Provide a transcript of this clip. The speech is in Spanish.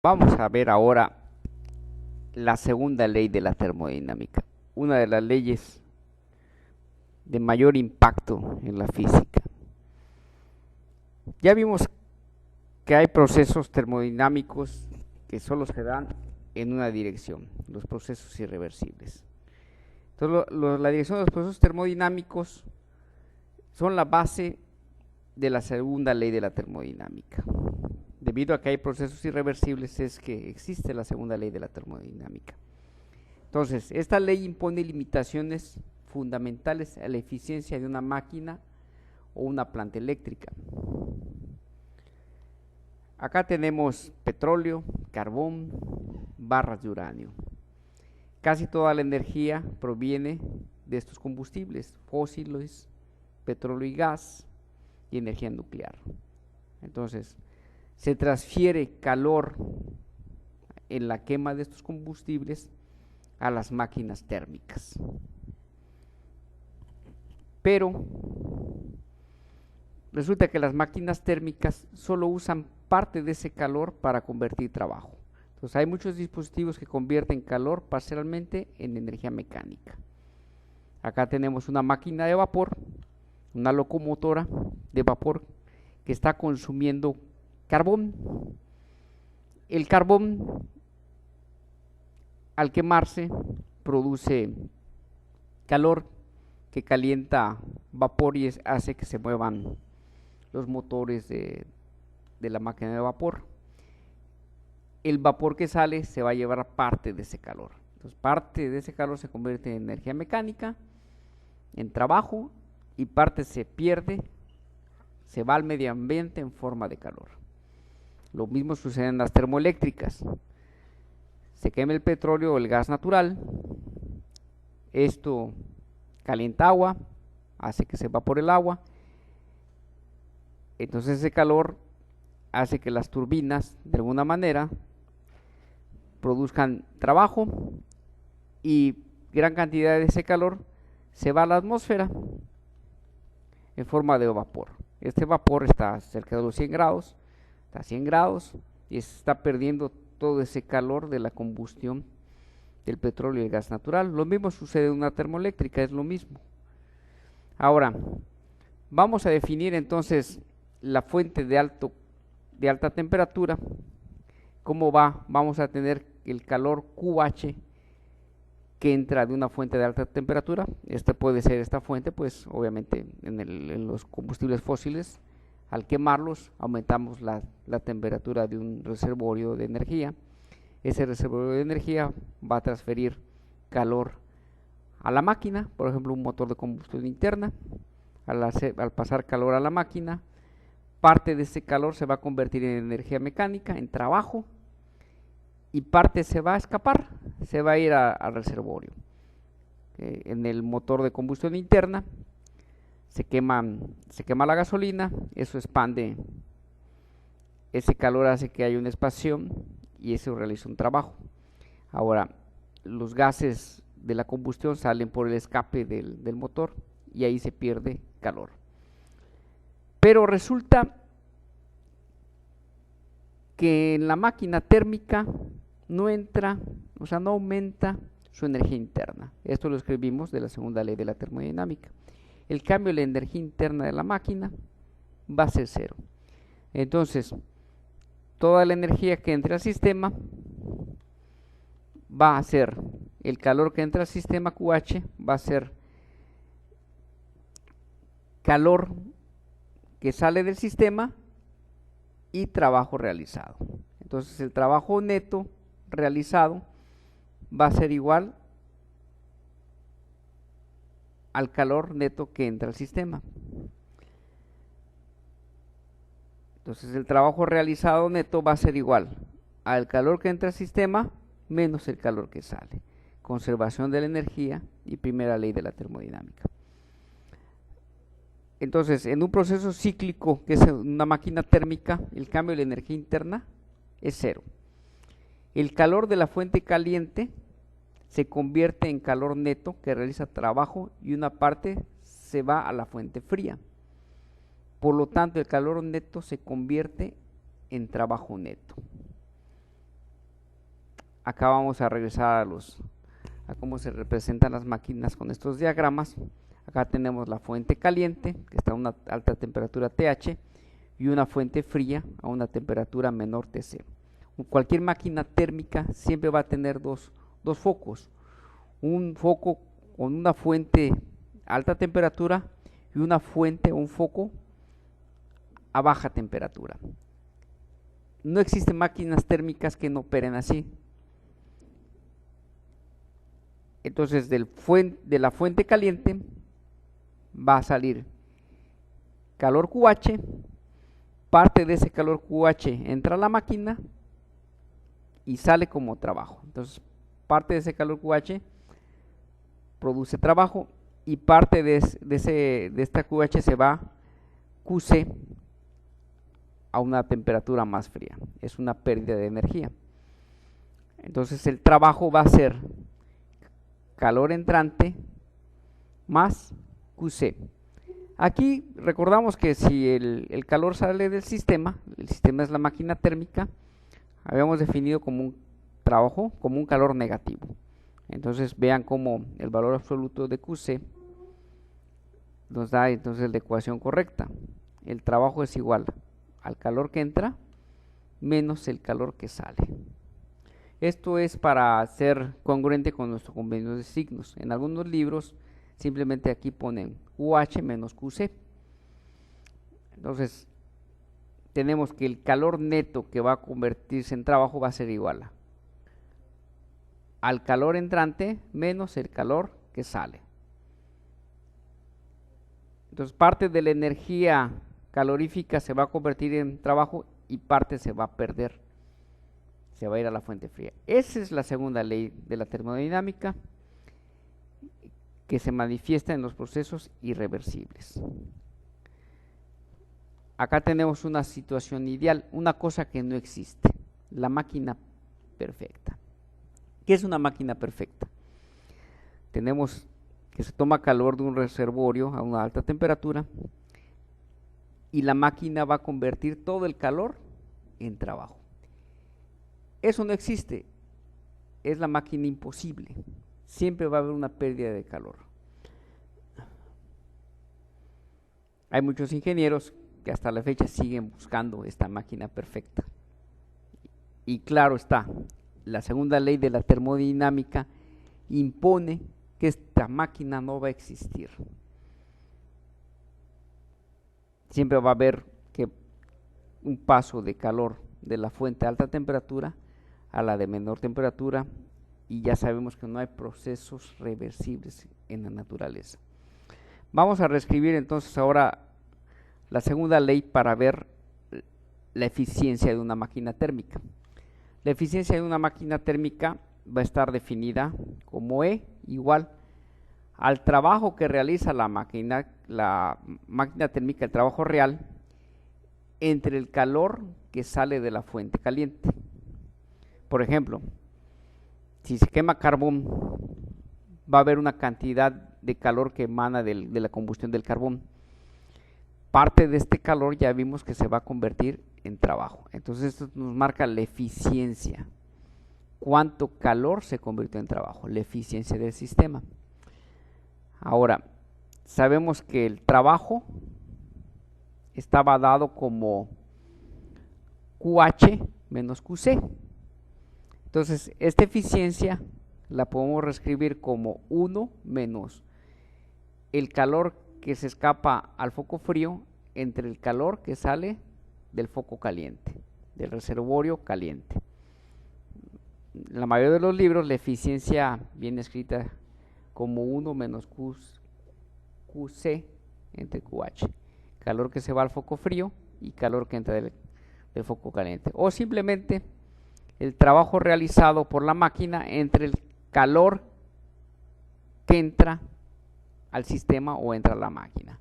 Vamos a ver ahora la segunda ley de la termodinámica, una de las leyes de mayor impacto en la física. Ya vimos que hay procesos termodinámicos que solo se dan en una dirección, los procesos irreversibles. Entonces, la dirección de los procesos termodinámicos son la base de la segunda ley de la termodinámica. Debido a que hay procesos irreversibles es que existe la segunda ley de la termodinámica. Entonces, esta ley impone limitaciones fundamentales a la eficiencia de una máquina o una planta eléctrica. Acá tenemos petróleo, carbón, barras de uranio. Casi toda la energía proviene de estos combustibles fósiles, petróleo y gas, y energía nuclear. Entonces, se transfiere calor en la quema de estos combustibles a las máquinas térmicas. Pero resulta que las máquinas térmicas solo usan parte de ese calor para convertir trabajo. Entonces hay muchos dispositivos que convierten calor parcialmente en energía mecánica. Acá tenemos una máquina de vapor, una locomotora de vapor que está consumiendo carbón. El carbón, al quemarse, produce calor que calienta vapor y hace que se muevan los motores de la máquina de vapor. El vapor que sale se va a llevar parte de ese calor. Entonces, parte de ese calor se convierte en energía mecánica, en trabajo, y parte se pierde, se va al medio ambiente en forma de calor. Lo mismo sucede en las termoeléctricas. Se quema el petróleo o el gas natural, esto calienta agua, hace que se evapore el agua, entonces ese calor hace que las turbinas de alguna manera produzcan trabajo y gran cantidad de ese calor se va a la atmósfera en forma de vapor. Este vapor está cerca de los 100 grados, está a 100 grados y se está perdiendo todo ese calor de la combustión del petróleo y el gas natural. Lo mismo sucede en una termoeléctrica, es lo mismo. Ahora, vamos a definir entonces la fuente de alta temperatura. ¿Cómo va? Vamos a tener el calor QH que entra de una fuente de alta temperatura. Esta puede ser esta fuente, pues obviamente en los combustibles fósiles, al quemarlos aumentamos la temperatura de un reservorio de energía. Ese reservorio de energía va a transferir calor a la máquina, por ejemplo un motor de combustión interna. Al pasar calor a la máquina, parte de ese calor se va a convertir en energía mecánica, en trabajo, y parte se va a escapar, se va a ir al reservorio. En el motor de combustión interna se quema la gasolina, eso expande, ese calor hace que haya una expansión y eso realiza un trabajo. Ahora, los gases de la combustión salen por el escape del motor y ahí se pierde calor. Pero resulta que en la máquina térmica no entra, o sea, no aumenta su energía interna. Esto lo escribimos de la segunda ley de la termodinámica. El cambio de la energía interna de la máquina va a ser cero. Entonces, toda la energía que entre al sistema va a ser el calor que entra al sistema QH, va a ser calor que sale del sistema y trabajo realizado. Entonces el trabajo neto realizado va a ser igual al calor neto que entra al sistema. Entonces el trabajo realizado neto va a ser igual al calor que entra al sistema menos el calor que sale. Conservación de la energía y primera ley de la termodinámica. Entonces, en un proceso cíclico, que es una máquina térmica, el cambio de la energía interna es cero. El calor de la fuente caliente se convierte en calor neto que realiza trabajo y una parte se va a la fuente fría. Por lo tanto, el calor neto se convierte en trabajo neto. acá vamos a regresar a cómo se representan las máquinas con estos diagramas. Acá tenemos la fuente caliente, que está a una alta temperatura TH, y una fuente fría a una temperatura menor TC. Cualquier máquina térmica siempre va a tener dos focos. Un foco con una fuente a alta temperatura y una fuente o un foco a baja temperatura. No existen máquinas térmicas que no operen así. Entonces de la fuente caliente va a salir calor QH, parte de ese calor QH entra a la máquina y sale como trabajo. Entonces parte de ese calor QH produce trabajo y parte de esta QH se va QC a una temperatura más fría. Es una pérdida de energía. Entonces el trabajo va a ser calor entrante más QC. Aquí recordamos que si el calor sale del sistema, el sistema es la máquina térmica, habíamos definido como un trabajo, como un calor negativo. Entonces vean cómo el valor absoluto de QC nos da entonces la ecuación correcta. El trabajo es igual al calor que entra menos el calor que sale. Esto es para ser congruente con nuestro convenio de signos. En algunos libros simplemente aquí ponen QH menos QC. Entonces tenemos que el calor neto que va a convertirse en trabajo va a ser igual al calor entrante menos el calor que sale. Entonces parte de la energía calorífica se va a convertir en trabajo y parte se va a perder, se va a ir a la fuente fría. Esa es la segunda ley de la termodinámica que se manifiesta en los procesos irreversibles. Acá tenemos una situación ideal, una cosa que no existe, la máquina perfecta. ¿Qué es una máquina perfecta? Tenemos que se toma calor de un reservorio a una alta temperatura y la máquina va a convertir todo el calor en trabajo. Eso no existe, es la máquina imposible. Siempre va a haber una pérdida de calor. Hay muchos ingenieros que hasta la fecha siguen buscando esta máquina perfecta. Y claro está, la segunda ley de la termodinámica impone que esta máquina no va a existir. Siempre va a haber que un paso de calor de la fuente a alta temperatura a la de menor temperatura, y ya sabemos que no hay procesos reversibles en la naturaleza. Vamos a reescribir entonces ahora la segunda ley para ver la eficiencia de una máquina térmica. La eficiencia de una máquina térmica va a estar definida como E igual al trabajo que realiza la máquina térmica, el trabajo real, entre el calor que sale de la fuente caliente. Por ejemplo, si se quema carbón, va a haber una cantidad de calor que emana de la combustión del carbón. Parte de este calor ya vimos que se va a convertir en trabajo. Entonces esto nos marca la eficiencia. ¿Cuánto calor se convirtió en trabajo? La eficiencia del sistema. Ahora, sabemos que el trabajo estaba dado como QH menos QC. Entonces, esta eficiencia la podemos reescribir como 1 menos el calor que se escapa al foco frío entre el calor que sale del foco caliente, del reservorio caliente. En la mayoría de los libros la eficiencia viene escrita como 1 menos QC entre QH, calor que se va al foco frío y calor que entra del foco caliente, o simplemente el trabajo realizado por la máquina entre el calor que entra al sistema o entra a la máquina.